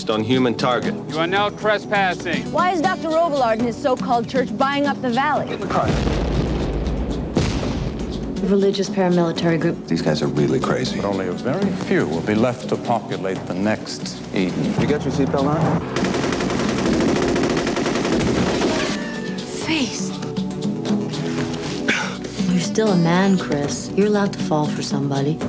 fixed on human target. You are now trespassing. Why is Dr. Robillard and his so-called church buying up the valley? Get in the car. A religious paramilitary group. These guys are really crazy. But only a very few will be left to populate the next Eden. You got your seatbelt on? Face. You're still a man, Chris. You're allowed to fall for somebody.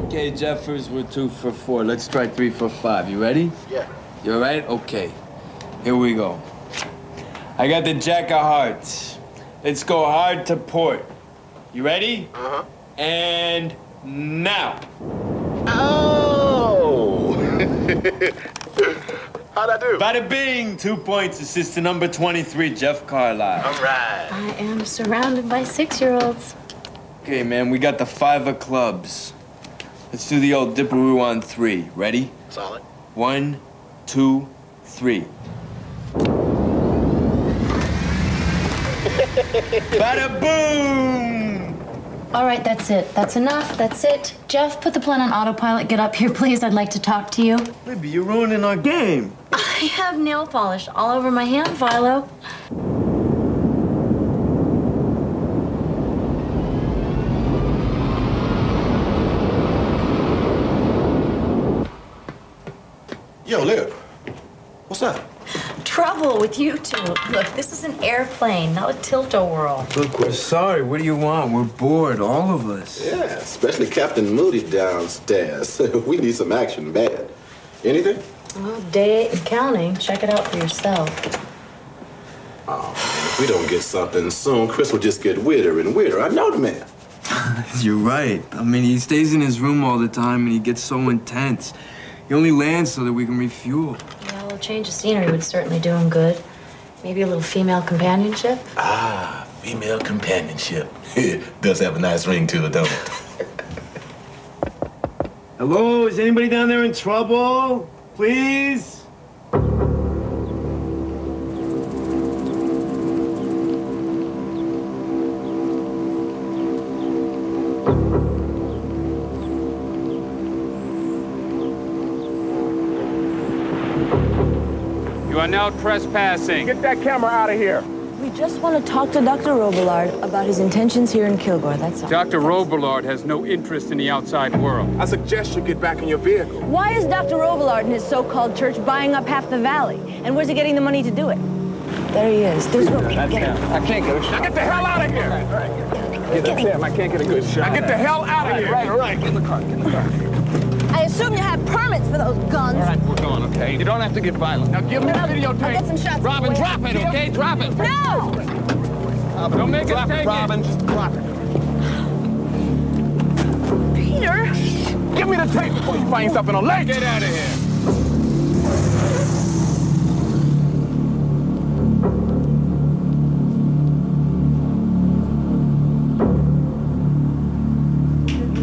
Okay, Jeffers, we're 2 for 4. Let's try 3 for 5. You ready? Yeah. You all right? Okay. Here we go. I got the Jack of Hearts. Let's go hard to port. You ready? Uh-huh. And now. Oh! How'd I do? Bada bing! 2 points. Assist to number 23, Jeff Carlisle. All right. I am surrounded by 6-year-olds. Okay, man, we got the 5 of clubs. Let's do the old dipperoo on 3. Ready? Solid. 1, 2, 3. Bada boom! All right, that's it. That's enough. That's it. Jeff, put the plane on autopilot. Get up here, please. I'd like to talk to you. Libby, you're ruining our game. I have nail polish all over my hand, Philo. Yo, Lib. What's up? Trouble with you two. Look, this is an airplane, not a tilt-a-whirl. Look, we're sorry. What do you want? We're bored, all of us. Yeah, especially Captain Moody downstairs. We need some action bad. Anything? Well, day 8 and counting. Check it out for yourself. Oh, man, if we don't get something soon, Chris will just get weirder and weirder. I know the man. You're right. I mean, he stays in his room all the time, and he gets so intense. He only lands so that we can refuel. Yeah, a little change of scenery would certainly do him good. Maybe a little female companionship. Ah, female companionship. Does have a nice ring to it, don't it? Hello? Is anybody down there in trouble? Please? You are now trespassing. Get that camera out of here. We just want to talk to Dr. Robillard about his intentions here in Kilgore, that's all. Dr. Robillard has no interest in the outside world. I suggest you get back in your vehicle. Why is Dr. Robillard and his so-called church buying up half the valley? And where's he getting the money to do it? There he is. There's Roby. Get him. I can't get a shot. Now get the hell out of here. Get him. I can't get a good shot. Now get the hell out of here. Right. Get in the car. Get in the car. I assume you have permits for those guns. All right, we're going, okay? You don't have to get violent. Now give me the videotape. I'll get some shots. Robin, drop it, okay? Drop it. No! Don't make us take Robin, just drop it. Peter! Give me the tape before you find yourself in a lake. Get out of here.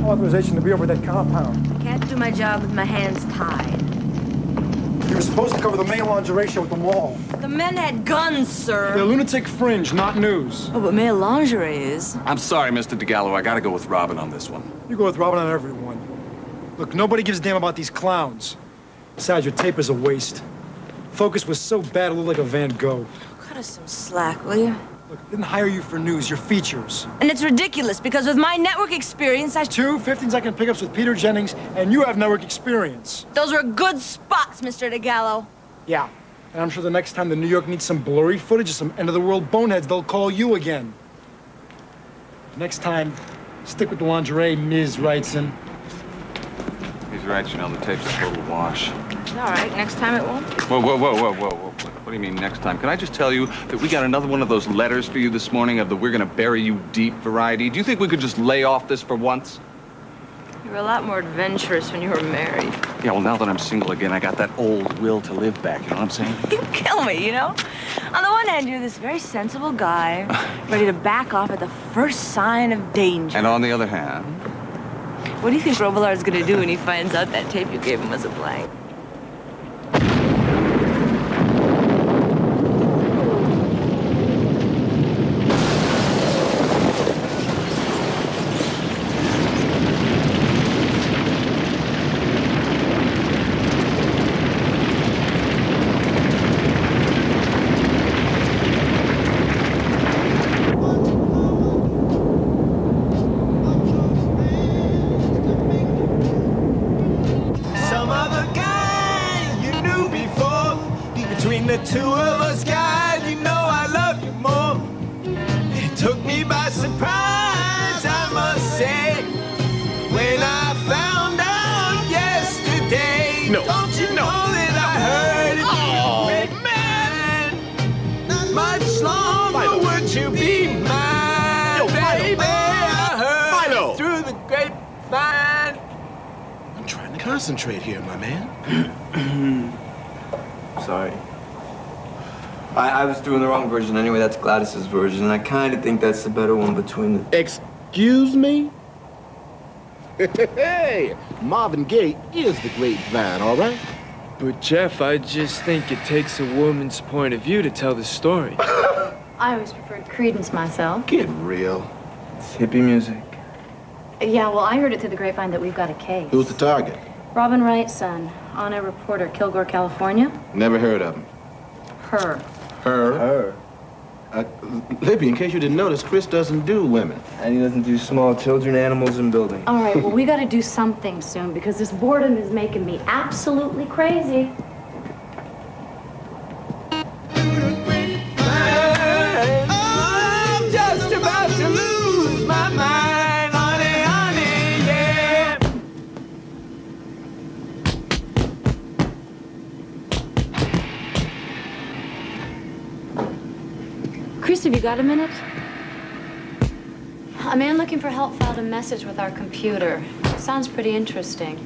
Authorization to be over that compound. Can't do my job with my hands tied. You were supposed to cover the mail lingerie show at the mall. The men had guns, sir. They're lunatic fringe, not news. Oh, but male lingerie is. I'm sorry, Mr. DeGallo. I gotta go with Robin on this one. You go with Robin on everyone. Look, nobody gives a damn about these clowns. Besides, your tape is a waste. Focus was so bad it looked like a Van Gogh. Cut us some slack, will you? Look, I didn't hire you for news, your features. And it's ridiculous because with my network experience, I... 2 15-second pickups with Peter Jennings, and you have network experience. Those were good spots, Mr. DeGallo. Yeah. And I'm sure the next time the New York needs some blurry footage of some end-of-the-world boneheads, they'll call you again. Next time, stick with the lingerie, Ms. Wrightson. He's right, you know, the tape's a total wash. All right, next time it won't. Whoa. What do you mean next time? Can I just tell you that we got another one of those letters for you this morning of the we're gonna bury you deep variety? Do you think we could just lay off this for once? You were a lot more adventurous when you were married. Yeah, well, now that I'm single again, I got that old will to live back, you know what I'm saying? You kill me, you know? On the one hand, you're this very sensible guy, ready to back off at the first sign of danger. And on the other hand... What do you think Robillard's gonna do when he finds out that tape you gave him was a blank? Between the two of us, God, you know I love you more. It took me by surprise, I must say, when I found out yesterday. No, don't you know that I heard it through the grapevine? Not much longer would you be mine, baby? I heard it through the grapevine. I'm trying to concentrate here, my man. Sorry. I was doing the wrong version anyway. That's Gladys's version, and I kind of think that's the better one between the... Excuse me? Hey, Marvin Gaye is the grapevine, all right? But Jeff, I just think it takes a woman's point of view to tell the story. I always preferred Creedence myself. Get real. It's hippie music. Yeah, well, I heard it through the grapevine that we've got a case. Who's the target? Robin Wright's son, on-air reporter, Kilgore, California. Never heard of him. Her. Her? Libby, in case you didn't notice, Chris doesn't do women. And he doesn't do small children, animals, and buildings. All right, well, we got to do something soon because this boredom is making me absolutely crazy. I'm just about to lose my mind, honey, yeah. Chris, have you got a minute? A man looking for help filed a message with our computer. Sounds pretty interesting.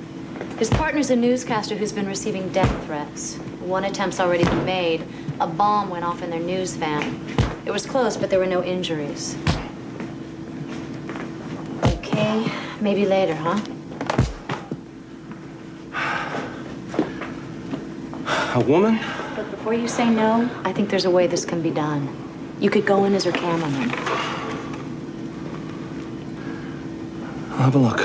His partner's a newscaster who's been receiving death threats. One attempt's already been made. A bomb went off in their news van. It was close, but there were no injuries. Okay, maybe later, huh? A woman? But before you say no, I think there's a way this can be done. You could go in as her cameraman. I'll have a look.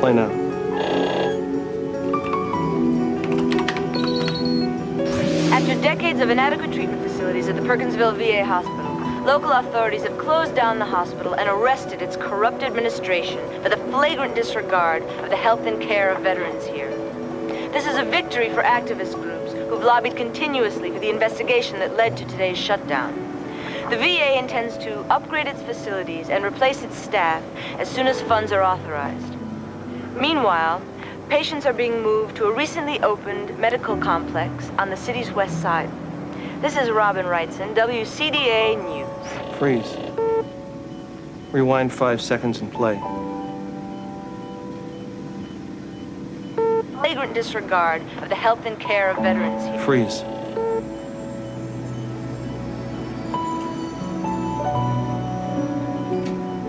Play now. After decades of inadequate treatment facilities at the Perkinsville VA hospital, local authorities have closed down the hospital and arrested its corrupt administration for the flagrant disregard of the health and care of veterans here. This is a victory for activist groups who've lobbied continuously for the investigation that led to today's shutdown. The VA intends to upgrade its facilities and replace its staff as soon as funds are authorized. Meanwhile, patients are being moved to a recently opened medical complex on the city's west side. This is Robin Wrightson, WCDA News. Freeze. Rewind 5 seconds and play. Flagrant disregard of the health and care of veterans here. Freeze.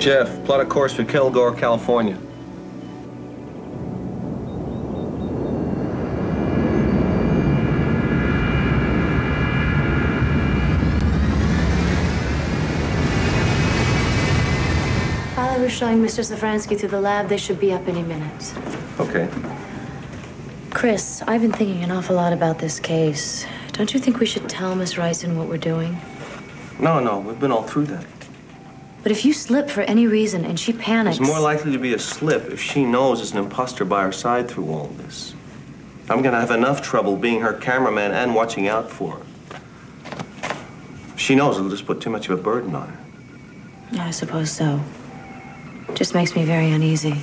Jeff, plot a course for Kilgore, California. putting Mr. Safransky through the lab. They should be up any minute. Okay. Chris, I've been thinking an awful lot about this case. Don't you think we should tell Miss Wrightson what we're doing? No, we've been all through that. But if you slip for any reason and she panics... It's more likely to be a slip if she knows there's an imposter by her side through all this. I'm gonna have enough trouble being her cameraman and watching out for her. If she knows, it'll just put too much of a burden on her. Yeah, I suppose so. Just makes me very uneasy.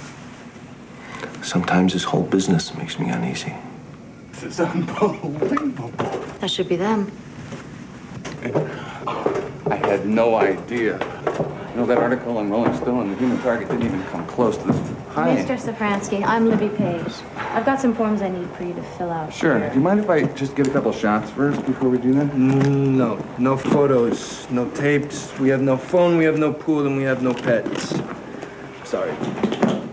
Sometimes this whole business makes me uneasy. This is unbelievable. That should be them. I had no idea. You know, that article in Rolling Stone, the human target didn't even come close to this. Hi. Mr. Safransky, I'm Libby Page. I've got some forms I need for you to fill out. Sure. here. Do you mind if I just get a couple shots first before we do that? No. No photos, no tapes. We have no phone, we have no pool, and we have no pets. Sorry.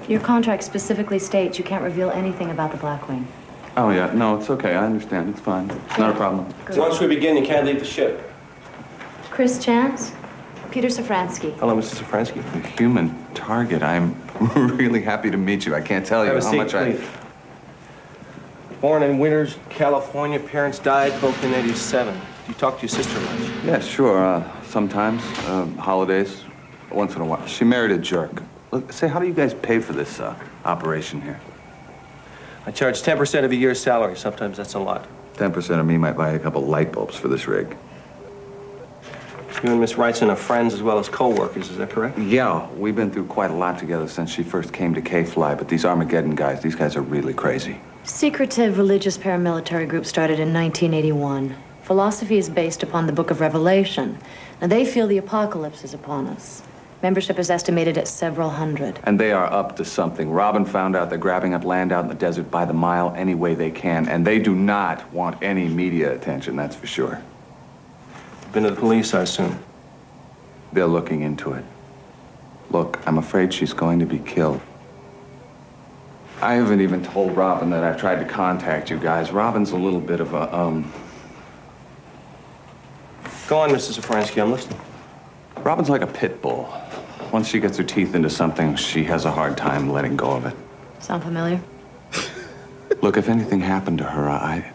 Your contract specifically states you can't reveal anything about the Blackwing. Oh, yeah. No, it's okay. I understand. It's fine. It's not a problem. Good. Once we begin, you can't leave the ship. Chris Chance, Peter Safransky. Hello, Mr. Safransky. The human target. I'm really happy to meet you. I can't tell you Have a how seat, much please. Born in Winters, California. Parents died both in '87. Do you talk to your sister much? Yeah, sure. Sometimes. Holidays. Once in a while. She married a jerk. Look, say, how do you guys pay for this operation here? I charge 10% of a year's salary. Sometimes that's a lot. 10% of me might buy a couple light bulbs for this rig. You and Miss Wrightson are friends as well as co-workers, is that correct? Yeah, we've been through quite a lot together since she first came to K-Fly, but these Armageddon guys, these guys are really crazy. Secretive religious paramilitary group started in 1981. Philosophy is based upon the Book of Revelation. Now, they feel the apocalypse is upon us. Membership is estimated at several hundred. And they are up to something. Robin found out they're grabbing up land out in the desert by the mile any way they can, and they do not want any media attention, that's for sure. Been to the police, I assume. They're looking into it. Look, I'm afraid she's going to be killed. I haven't even told Robin that I've tried to contact you guys. Robin's a little bit of a, Go on, Mr. Safransky, I'm listening. Robin's like a pit bull. Once she gets her teeth into something, she has a hard time letting go of it. Sound familiar? Look, if anything happened to her, I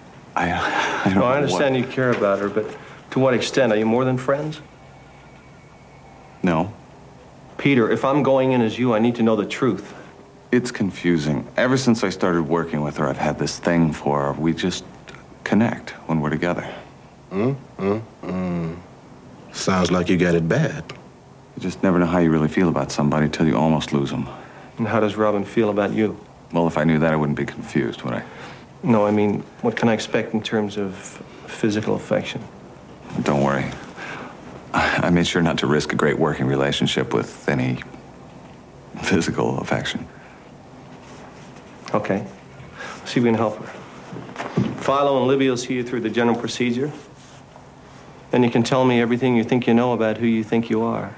don't know I understand you care about her, but to what extent? Are you more than friends? No. Peter, if I'm going in as you, I need to know the truth. It's confusing. Ever since I started working with her, I've had this thing for her. We just connect when we're together. Sounds like you got it bad. You just never know how you really feel about somebody till you almost lose them. And how does Robin feel about you? Well, if I knew that, I wouldn't be confused, would I? No, I mean, what can I expect in terms of physical affection? Don't worry. I made sure not to risk a great working relationship with any physical affection. Okay. See if we can help her. Philo and Libby will see you through the general procedure. Then you can tell me everything you think you know about who you think you are.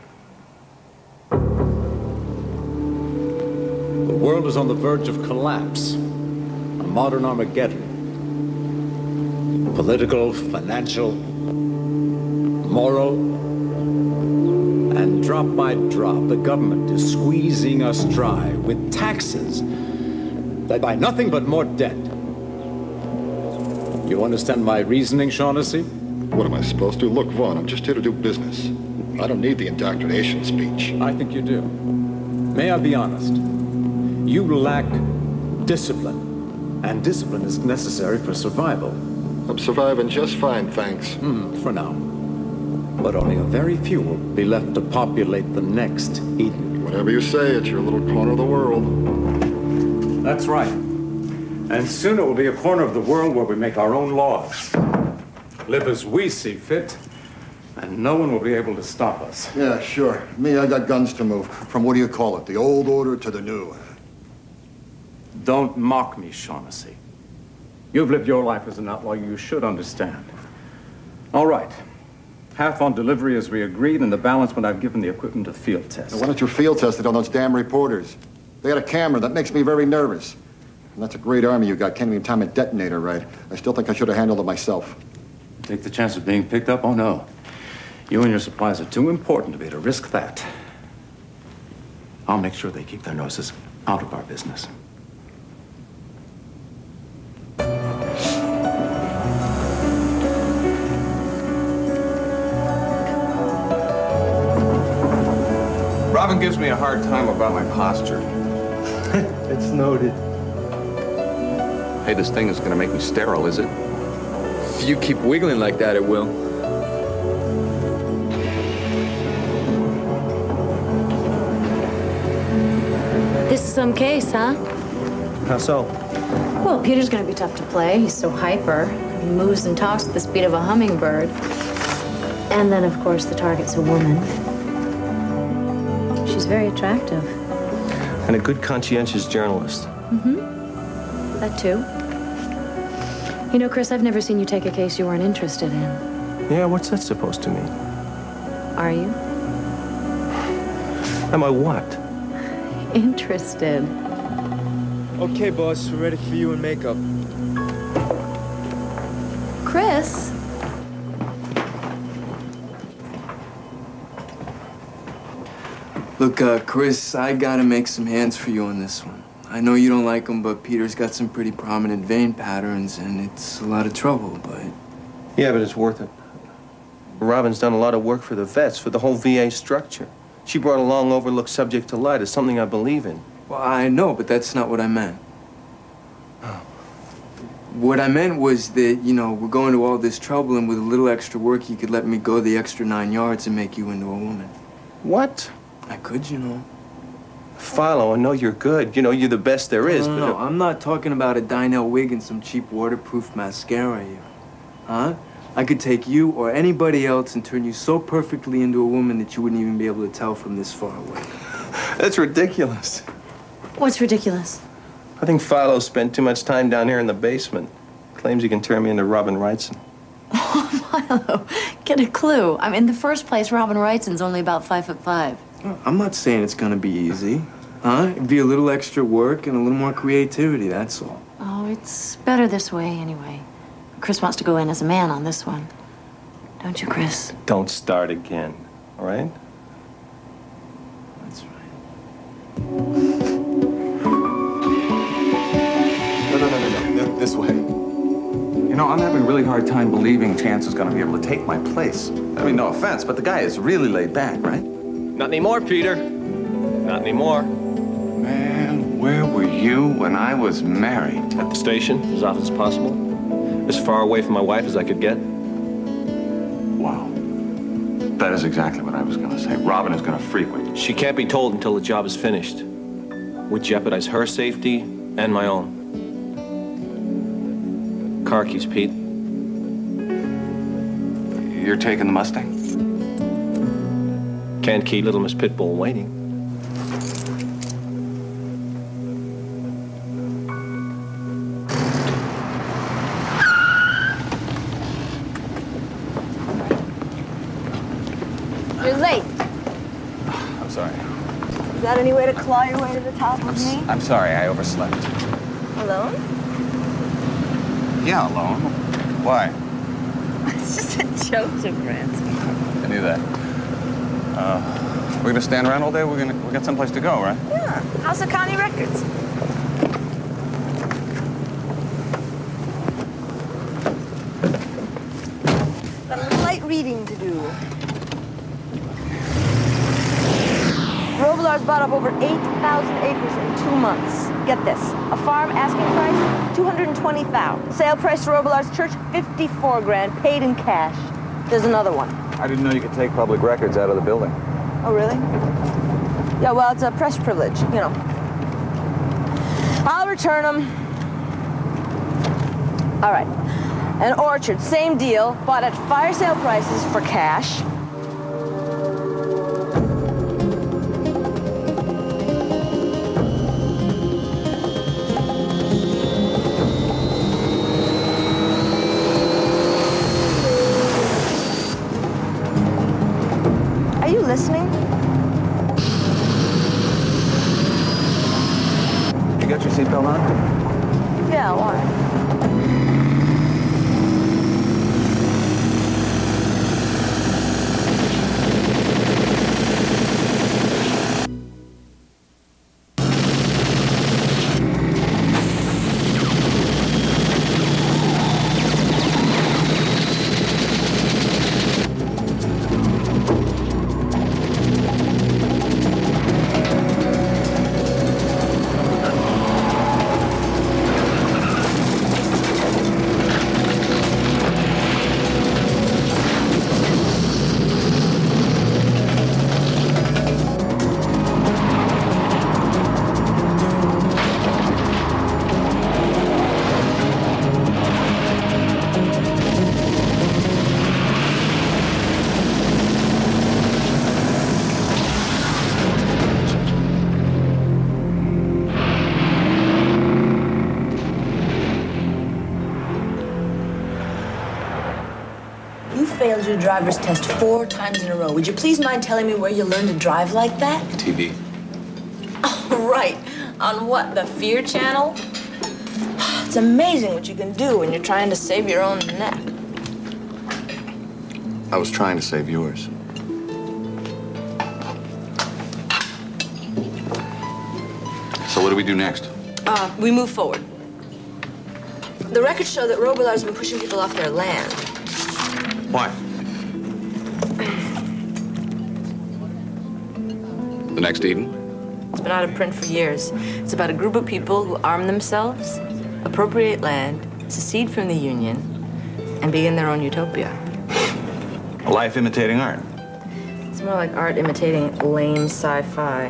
The world is on the verge of collapse. A modern Armageddon. Political, financial, moral, and drop by drop, the government is squeezing us dry with taxes that buy nothing but more debt. You understand my reasoning, Shaughnessy? What am I supposed to? Look, Vaughn, I'm just here to do business. I don't need the indoctrination speech. I think you do. May I be honest? You lack discipline, and discipline is necessary for survival. I'm surviving just fine, thanks. For now. But only a very few will be left to populate the next Eden. Whatever you say, it's your little corner of the world. That's right. And soon it will be a corner of the world where we make our own laws. Live as we see fit, and no one will be able to stop us. Yeah, sure. Me, I got guns to move. From what do you call it? The old order to the new. Don't mock me, Shaughnessy. You've lived your life as an outlaw. You should understand. All right. Half on delivery as we agreed, and the balance when I've given the equipment a field test. Now, why don't you field test it on those damn reporters? They got a camera. That makes me very nervous. And that's a great army you got. Can't even time a detonator right. I still think I should have handled it myself. Take the chance of being picked up? Oh, no. You and your supplies are too important to be to risk that. I'll make sure they keep their noses out of our business. Robin gives me a hard time about my posture. It's noted. Hey, this thing is gonna make me sterile, is it? If you keep wiggling like that, it will. This is some case, huh? How so? Well, Peter's gonna be tough to play. He's so hyper. He moves and talks at the speed of a hummingbird. And then, of course, the target's a woman. She's very attractive. And a good conscientious journalist. Mm-hmm. That too. You know, Chris, I've never seen you take a case you weren't interested in. Yeah, what's that supposed to mean? Are you? Am I what? Interested. Okay, boss, we're ready for you and makeup. Chris? Look, Chris, I gotta make some hands for you on this one. I know you don't like him, but Peter's got some pretty prominent vein patterns, and it's a lot of trouble, but... Yeah, but it's worth it. Robin's done a lot of work for the vets, for the whole VA structure. She brought a long overlooked subject to light as something I believe in. Well, I know, but that's not what I meant. What I meant was that, you know, we're going to all this trouble, and with a little extra work, you could let me go the extra 9 yards and make you into a woman. What? I could, you know. Philo, I know you're good. You know, you're the best there is, but... No, I'm not talking about a Dynel wig and some cheap waterproof mascara here. Huh? I could take you or anybody else and turn you so perfectly into a woman that you wouldn't even be able to tell from this far away. That's ridiculous. What's ridiculous? I think Philo spent too much time down here in the basement. Claims he can turn me into Robin Wrightson. Oh, Milo, get a clue. I mean, in the first place, Robin Wrightson's only about 5'5". I'm not saying it's gonna be easy. Huh? It'd be a little extra work and a little more creativity, that's all. Oh, it's better this way anyway. Chris wants to go in as a man on this one. Don't you, Chris? Don't start again, all right? That's right. No. This way. You know, I'm having a really hard time believing Chance is gonna be able to take my place. I mean, no offense, but the guy is really laid back, right? Not anymore, Peter. Not anymore. Man, where were you when I was married? At the station, as often as possible. As far away from my wife as I could get. Wow. That is exactly what I was gonna say. Robin is gonna frequent. She can't be told until the job is finished. Would jeopardize her safety and my own. Car keys, Pete. You're taking the Mustang? Can't keep Little Miss Pitbull waiting. You're late. I'm sorry. Is that any way to claw your way to the top with me? I'm sorry, I overslept. Alone? Yeah, alone. Why? It's just a joke, Jim Branson. I knew that. We're gonna stand around all day? We got someplace to go, right? Yeah, House of County Records. Got a little light reading to do. Robilar's bought up over 8,000 acres in 2 months. Get this, a farm asking price, $220,000. Sale price to Robilar's church, $54 grand, paid in cash. There's another one. I didn't know you could take public records out of the building. Oh, really? Yeah, well, it's a press privilege, you know. I'll return them. All right. An orchard, same deal, bought at fire sale prices for cash. Are you listening? You got your seatbelt on? Yeah, why? You failed your driver's test 4 times in a row. Would you please mind telling me where you learned to drive like that? TV. Oh, right. On what, the Fear Channel? It's amazing what you can do when you're trying to save your own neck. I was trying to save yours. So what do we do next? We move forward. The records show that Robillard's been pushing people off their land. Why? The next Eden? It's been out of print for years. It's about a group of people who arm themselves, appropriate land, secede from the Union, and begin their own utopia. Life imitating art. It's more like art imitating lame sci-fi.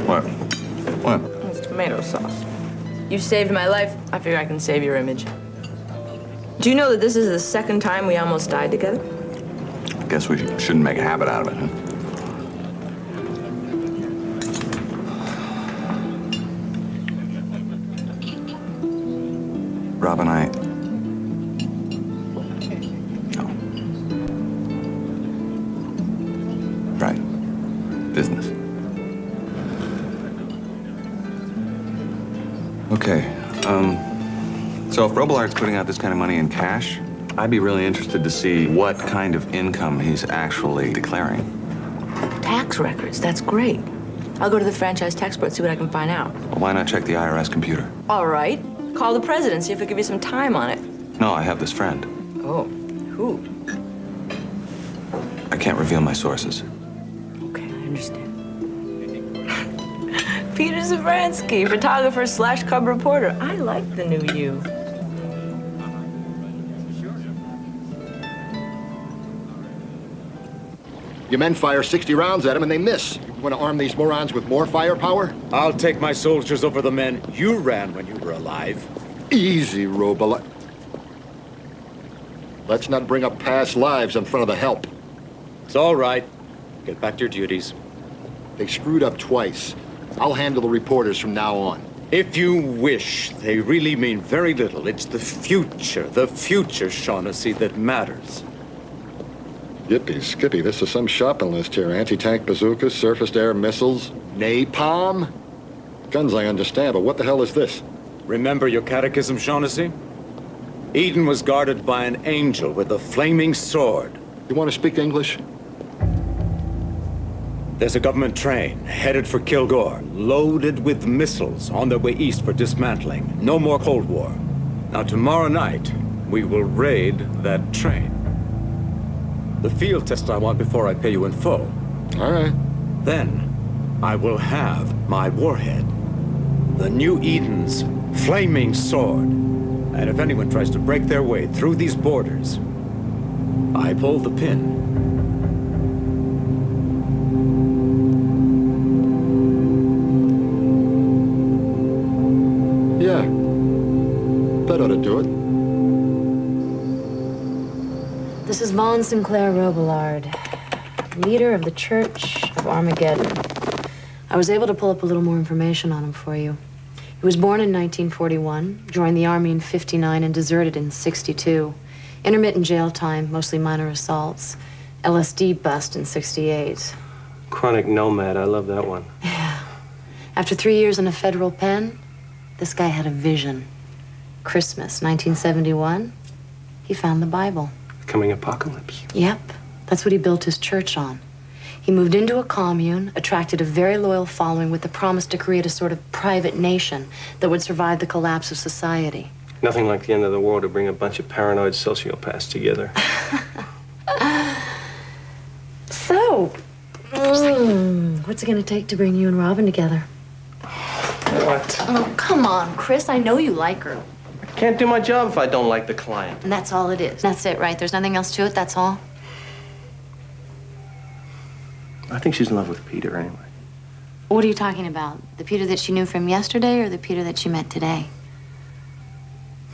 What? What? It's tomato sauce. You saved my life. I figure I can save your image. Do you know that this is the 2nd time we almost died together? Guess we shouldn't make a habit out of it, huh? Rob and I... Oh. Right. Business. Okay, so if Robillard's putting out this kind of money in cash, I'd be really interested to see what kind of income he's actually declaring. Tax records, that's great. I'll go to the franchise tax board, see what I can find out. Well, why not check the IRS computer? All right. Call the president, see if he'll give you some time on it. No, I have this friend. Oh, who? I can't reveal my sources. Okay, I understand. Peter Zavransky, photographer / cub reporter. I like the new you. Your men fire 60 rounds at them and they miss. You want to arm these morons with more firepower? I'll take my soldiers over the men you ran when you were alive. Easy, Robillard. Let's not bring up past lives in front of the help. It's all right. Get back to your duties. They screwed up twice. I'll handle the reporters from now on. If you wish, they really mean very little. It's the future, Shaughnessy, that matters. Yippee, Skippy, this is some shopping list here. Anti-tank bazookas, surface-to-air missiles, napalm. Guns I understand, but what the hell is this? Remember your catechism, Shaughnessy? Eden was guarded by an angel with a flaming sword. You want to speak English? There's a government train headed for Kilgore, loaded with missiles on their way east for dismantling. No more Cold War. Now, tomorrow night, we will raid that train. The field test I want before I pay you in full. All right. Then, I will have my warhead. The new Eden's flaming sword. And if anyone tries to break their way through these borders, I pull the pin. Yeah. That ought to do it. This is Vaughn Sinclair Robillard, leader of the Church of Armageddon. I was able to pull up a little more information on him for you. He was born in 1941, joined the Army in 59, and deserted in 62. Intermittent jail time, mostly minor assaults. LSD bust in 68. Chronic nomad, I love that one. Yeah. After 3 years in a federal pen, this guy had a vision. Christmas, 1971, he found the Bible. Coming apocalypse. Yep, that's what he built his church on. He moved into a commune, attracted a very loyal following with the promise to create a sort of private nation that would survive the collapse of society. Nothing like the end of the world to bring a bunch of paranoid sociopaths together. So, what's it gonna take to bring you and Robin together? What? Oh, come on, Chris, I know you like her. Can't do my job if I don't like the client. And that's all it is. That's it, right? There's nothing else to it, that's all? I think she's in love with Peter anyway. What are you talking about? The Peter that she knew from yesterday or the Peter that she met today?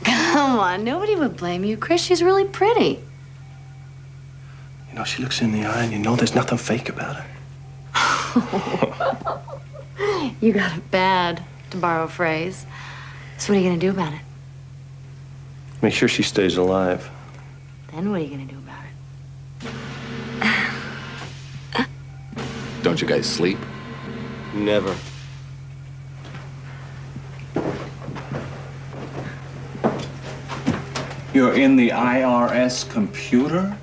Come on, nobody would blame you, Chris. She's really pretty. You know, she looks in the eye and you know there's nothing fake about her. You got it bad. to borrow a phrase. So what are you gonna do about it? Make sure she stays alive. Then what are you gonna do about it? Don't you guys sleep? Never. You're in the IRS computer?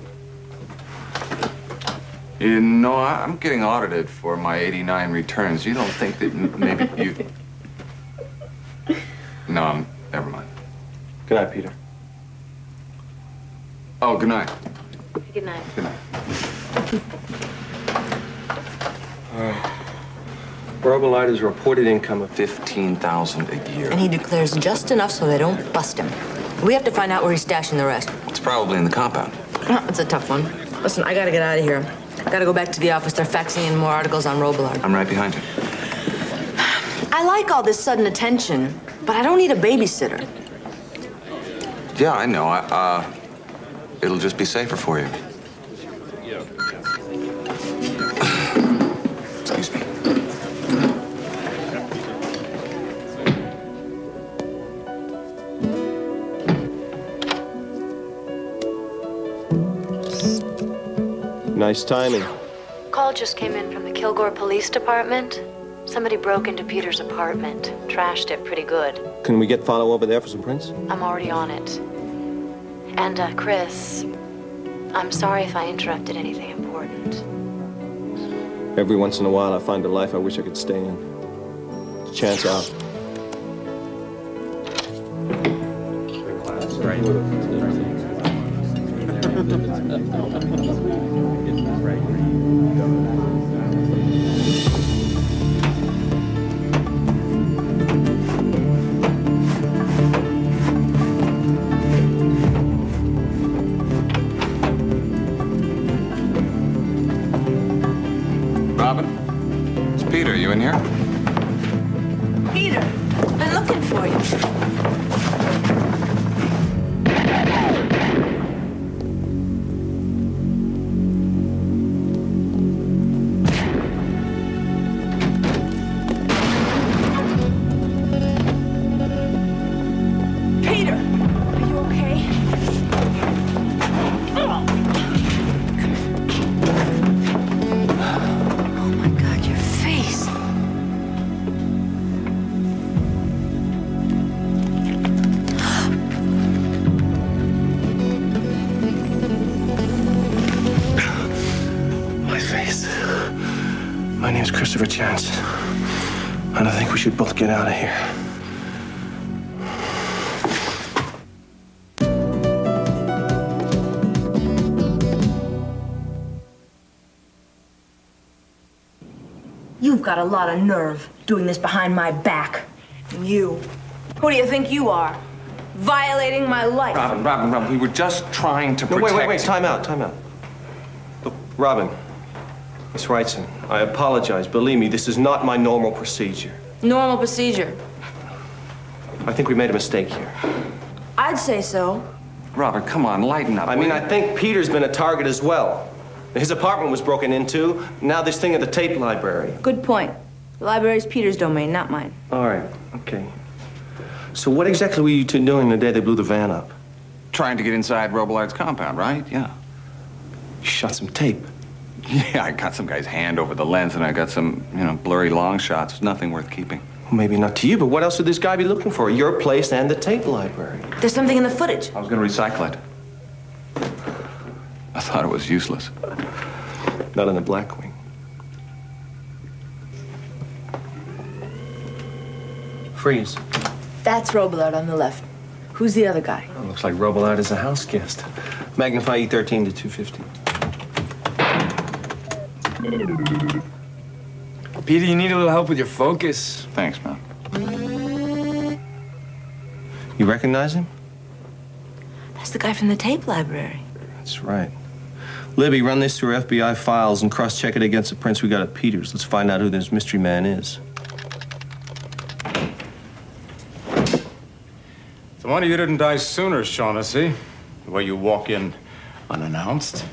You know, I'm getting audited for my '89 returns. You don't think that maybe you... No, never mind. Good night, Peter. Oh, good night. Good night. Good night. All right. Robillard has reported income of $15,000 a year. And he declares just enough so they don't bust him. We have to find out where he's stashing the rest. It's probably in the compound. It's a tough one. Listen, I gotta get out of here. Gotta go back to the office. They're faxing in more articles on Robillard. I'm right behind you. I like all this sudden attention, but I don't need a babysitter. Yeah, I know. It'll just be safer for you. Excuse me. nice timing. Call just came in from the Kilgore Police Department. Somebody broke into Peter's apartment, trashed it pretty good. Can we get follow over there for some prints? I'm already on it. And, Chris, I'm sorry if I interrupted anything important. Every once in a while, I find a life I wish I could stay in. It's a chance out. Robin? It's Peter. You in here? Peter, I've been looking for you. Peter, are you okay? Oh my God, your face. My face. My name's Christopher Chance. And I think we should both get out of here. You've got a lot of nerve doing this behind my back. And you, who do you think you are? Violating my life. Robin, we were just trying to protect... Wait, time out. Look, Robin, Miss Wrightson, I apologize. Believe me, this is not my normal procedure. Normal procedure. I think we made a mistake here. I'd say so. Robert, come on, lighten up. I mean, I think Peter's been a target as well. His apartment was broken into. Now this thing at the tape library. Good point. The library's Peter's domain, not mine. All right, okay. So what exactly were you two doing the day they blew the van up? Trying to get inside Robillard's compound, right? Yeah. You shot some tape. Yeah, I got some guy's hand over the lens, and I got some, blurry long shots. Nothing worth keeping. Well, maybe not to you, but what else would this guy be looking for? Your place and the tape library. There's something in the footage. I was going to recycle it. I thought it was useless. Not in the Black Wing. Freeze. That's Robillard on the left. Who's the other guy? Oh, looks like Robillard is a house guest. Magnify E13 to 250. Peter, you need a little help with your focus. Thanks, man. You recognize him? That's the guy from the tape library. That's right. Libby, run this through FBI files and cross-check it against the prints we got at Peter's. Let's find out who this mystery man is. So why you didn't die sooner, Shaughnessy? The way you walk in unannounced.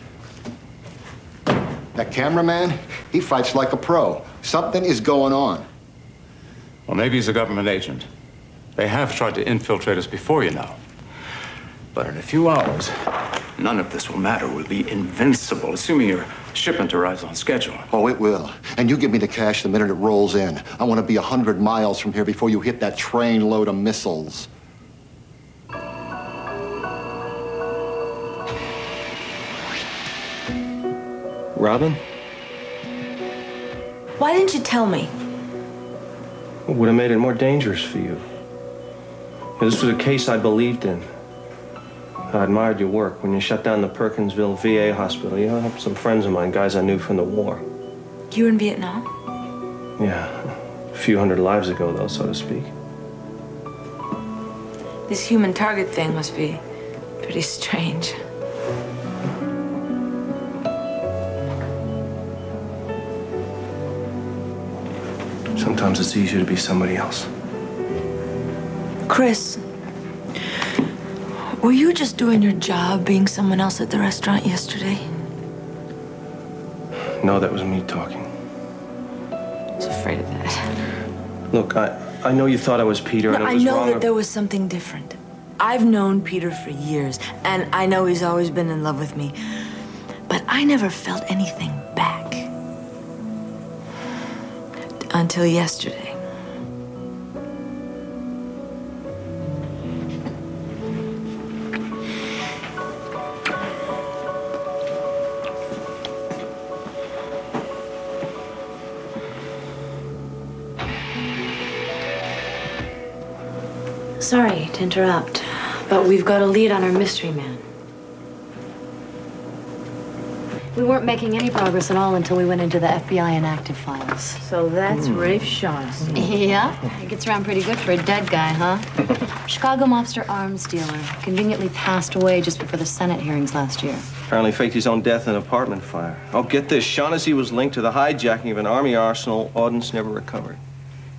That cameraman, he fights like a pro. Something is going on. Well, maybe he's a government agent. They have tried to infiltrate us before, you know. But in a few hours, none of this will matter. We'll be invincible, assuming your shipment arrives on schedule. Oh, it will. And you give me the cash the minute it rolls in. I want to be 100 miles from here before you hit that train load of missiles. Robin? Why didn't you tell me? It would have made it more dangerous for you. This was a case I believed in. I admired your work. When you shut down the Perkinsville VA hospital, you helped some friends of mine, guys I knew from the war. You were in Vietnam? Yeah, a few hundred lives ago, though, so to speak. This human target thing must be pretty strange. Sometimes it's easier to be somebody else. Chris, were you just doing your job being someone else at the restaurant yesterday? No, that was me talking. I was afraid of that. Look, I know you thought I was Peter, and it I was know wrong. that there was something different. I've known Peter for years, and I know he's always been in love with me. But I never felt anything back. Until yesterday. Sorry to interrupt, but we've got a lead on our mystery man. We weren't making any progress at all until we went into the FBI inactive files. So that's Rafe Shaughnessy. Yeah, he gets around pretty good for a dead guy, huh? Chicago mobster arms dealer. Conveniently passed away just before the Senate hearings last year. Apparently faked his own death in an apartment fire. Oh, get this. Shaughnessy was linked to the hijacking of an Army arsenal ordnance never recovered.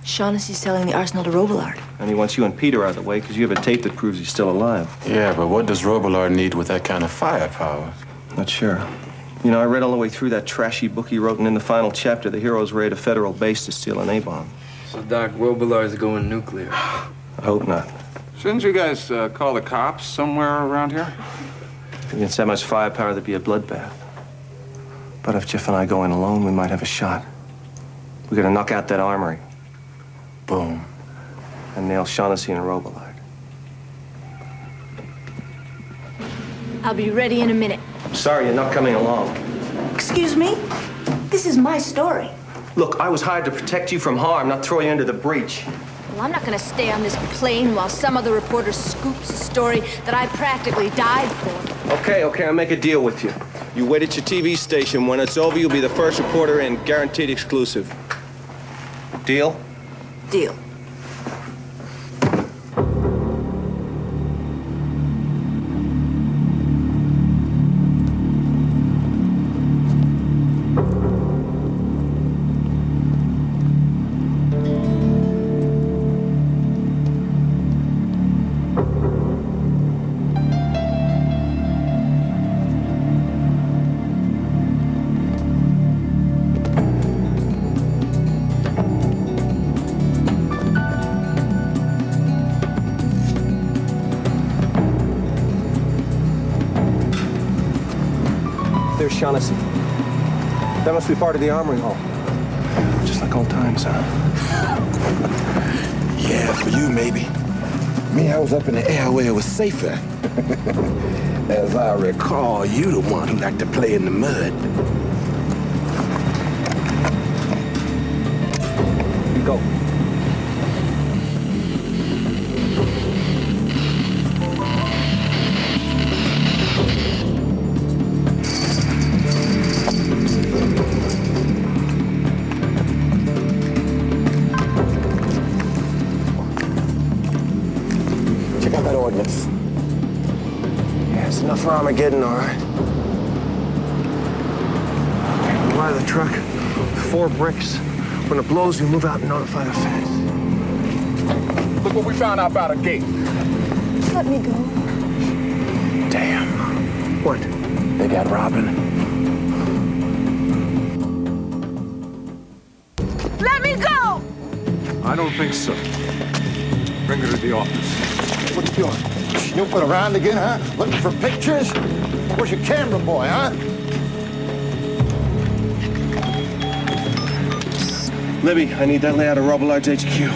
Shaughnessy's selling the arsenal to Robillard. And he wants you and Peter out of the way because you have a tape that proves he's still alive. Yeah, but what does Robillard need with that kind of firepower? Not sure. You know, I read all the way through that trashy book he wrote, and in the final chapter, the heroes raid a federal base to steal an A-bomb. So, Doc, Robillard's going nuclear. I hope not. Shouldn't you guys call the cops somewhere around here? Against that much firepower, there'd be a bloodbath. But if Jeff and I go in alone, we might have a shot. We gotta knock out that armory. Boom. And nail Shaughnessy and Robillard. I'll be ready in a minute. Sorry, you're not coming along. Excuse me? This is my story. Look, I was hired to protect you from harm, not throw you into the breach. Well, I'm not gonna stay on this plane while some other reporter scoops a story that I practically died for. Okay, I'll make a deal with you. You wait at your TV station. When it's over, you'll be the first reporter in, guaranteed exclusive. Deal? Deal. There's Shaughnessy. That must be part of the armory hall. Just like old times, huh? Yeah, for you, maybe. Me, I was up in the air where it was safer. As I recall, you the one who liked to play in the mud. You go. Check out that ordnance. Yeah, it's enough for Armageddon, all right. Why the truck? 4 bricks. When it blows, you move out and notify the feds. Look what we found out about a gate. Let me go. Damn. What? They got Robin. Let me go! I don't think so. Bring her to the office. What you doing? Snooping around again, huh? Looking for pictures? Where's your camera boy, huh? Libby, I need that layout of Robillard's HQ.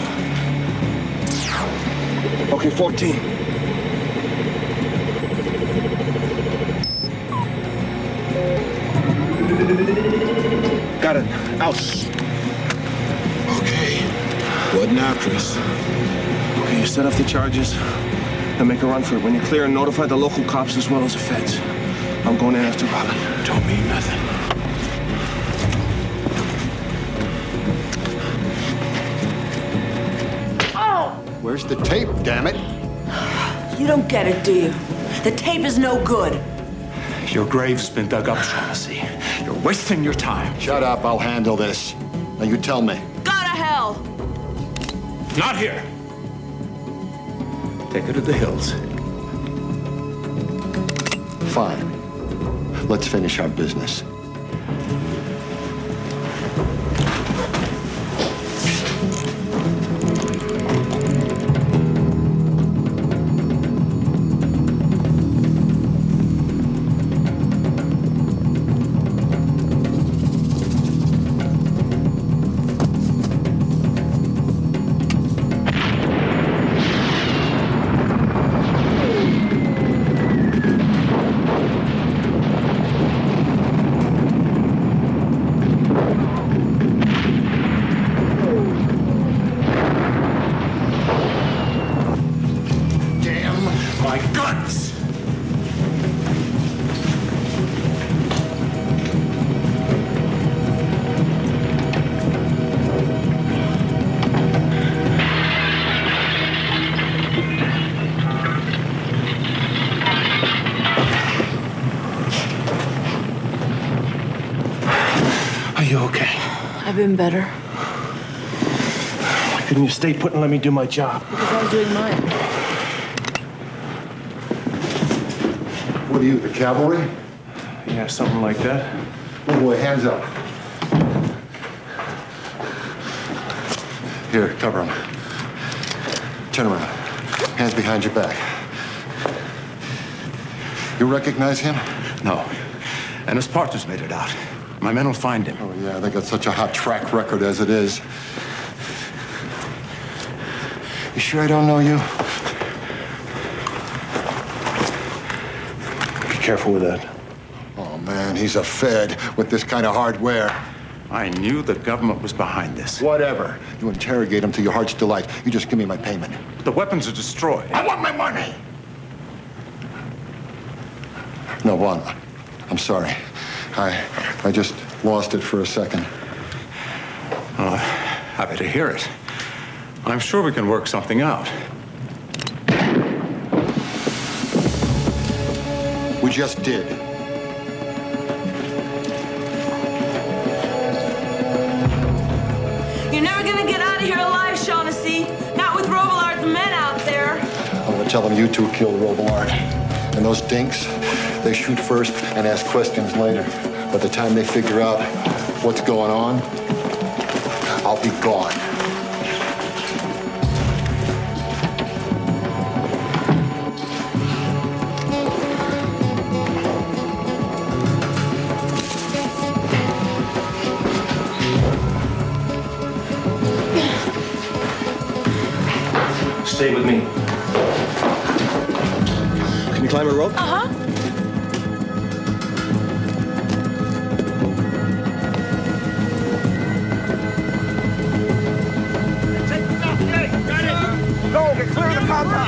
Okay, 14. Got it. Out. Okay. What now, Chris? Okay, you set off the charges and make a run for it. When you're clear, notify the local cops as well as the feds. I'm going in after Robin. Don't mean nothing. Where's the tape, damn it? You don't get it, do you? The tape is no good. Your grave's been dug up, Shaughnessy. You're wasting your time. Shut up, I'll handle this. Now you tell me. Go to hell! Not here. Take her to the hills. Fine. Let's finish our business. You okay? I've been better. Why couldn't you stay put and let me do my job? Because I was doing mine. What are you, the cavalry? Yeah, something like that. Oh boy, hands up. Here, cover him. Turn around. Hands behind your back. You recognize him? No. And his partners made it out. My men will find him. Oh, yeah, they got such a hot track record as it is. You sure I don't know you? Be careful with that. Oh, man, he's a Fed with this kind of hardware. I knew the government was behind this. Whatever. You interrogate him to your heart's delight. You just give me my payment. The weapons are destroyed. I want my money! No, Juan, I'm sorry. I just lost it for a second. Oh, happy to hear it. I'm sure we can work something out. We just did. You're never gonna get out of here alive, Shaughnessy. Not with Robillard's men out there. I'm gonna tell them you two killed Robillard. And those dinks, they shoot first and ask questions later. By the time they figure out what's going on, I'll be gone. Stay with me. Can you climb a rope? Uh-huh. Go, get clear of the compound.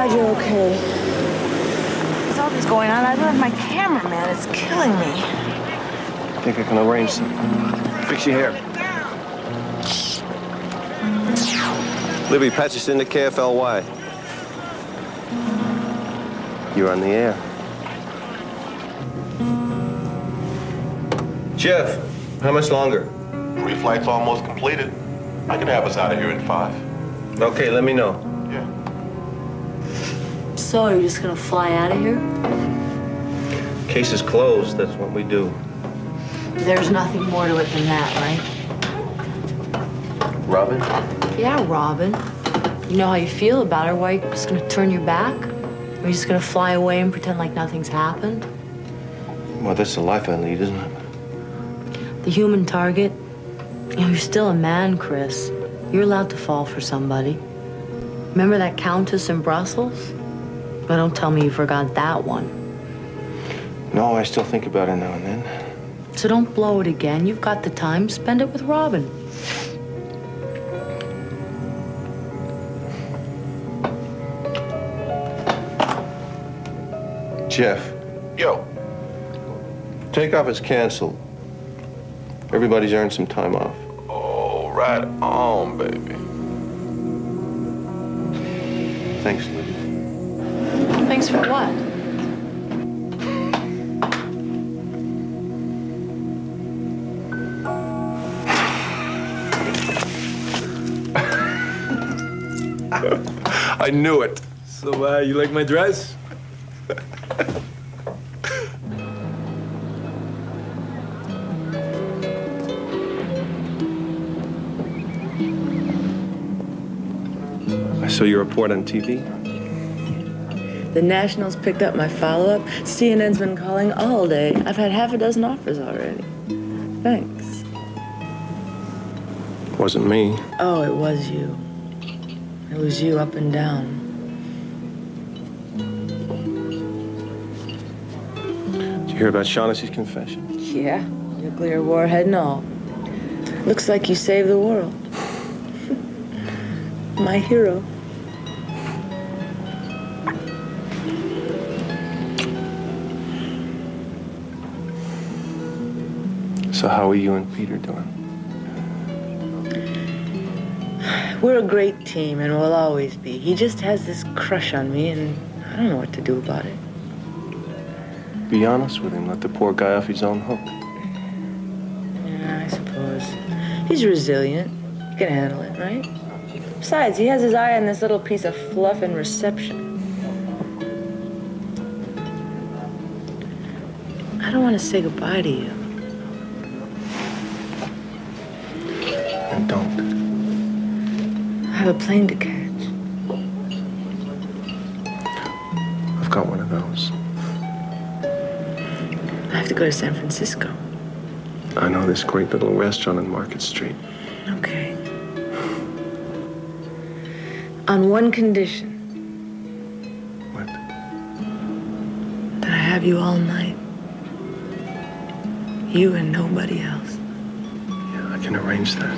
glad you're okay. With all this going on, I love my cameraman. It's killing me. I think I can arrange something. Fix your hair. Libby, patch us into KFLY. You're on the air. Jeff, how much longer? 3 flights almost completed. I can have us out of here in 5. Okay, let me know. Yeah. So, you're just gonna fly out of here? Case is closed, that's what we do. There's nothing more to it than that, right? Robin? Yeah, Robin. You know how you feel about her. Why are you just gonna turn your back? Are you just gonna fly away and pretend like nothing's happened? Well, that's the life I lead, isn't it? The human target? You know, you're still a man, Chris. You're allowed to fall for somebody. Remember that countess in Brussels? But don't tell me you forgot that one. No, I still think about her now and then. So don't blow it again. You've got the time. Spend it with Robin. Jeff. Yo. Takeoff is canceled. Everybody's earned some time off. Oh, right on, baby. Thanks, Libby. Thanks for what? I knew it. So, you like my dress? I saw your report on TV. The Nationals picked up my follow-up. CNN's been calling all day. I've had half a dozen offers already. Thanks. Wasn't me. Oh, it was you. It was you up and down. Did you hear about Shaughnessy's confession? Yeah, nuclear warhead and all. Looks like you saved the world. My hero. So how are you and Peter doing? We're a great team, and we'll always be. He just has this crush on me, and I don't know what to do about it. Be honest with him. Let the poor guy off his own hook. Yeah, I suppose. He's resilient. He can handle it, right? Besides, he has his eye on this little piece of fluff in reception. I don't want to say goodbye to you. And don't. I have a plane to catch. I've got one of those. I have to go to San Francisco. I know this great little restaurant on Market Street. Okay. On one condition. What? That I have you all night. You and nobody else. Yeah, I can arrange that.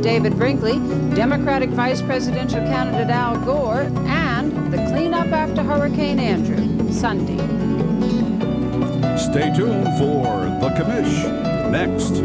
David Brinkley, Democratic Vice Presidential candidate Al Gore, and the cleanup after Hurricane Andrew, Sunday. Stay tuned for The Commish next.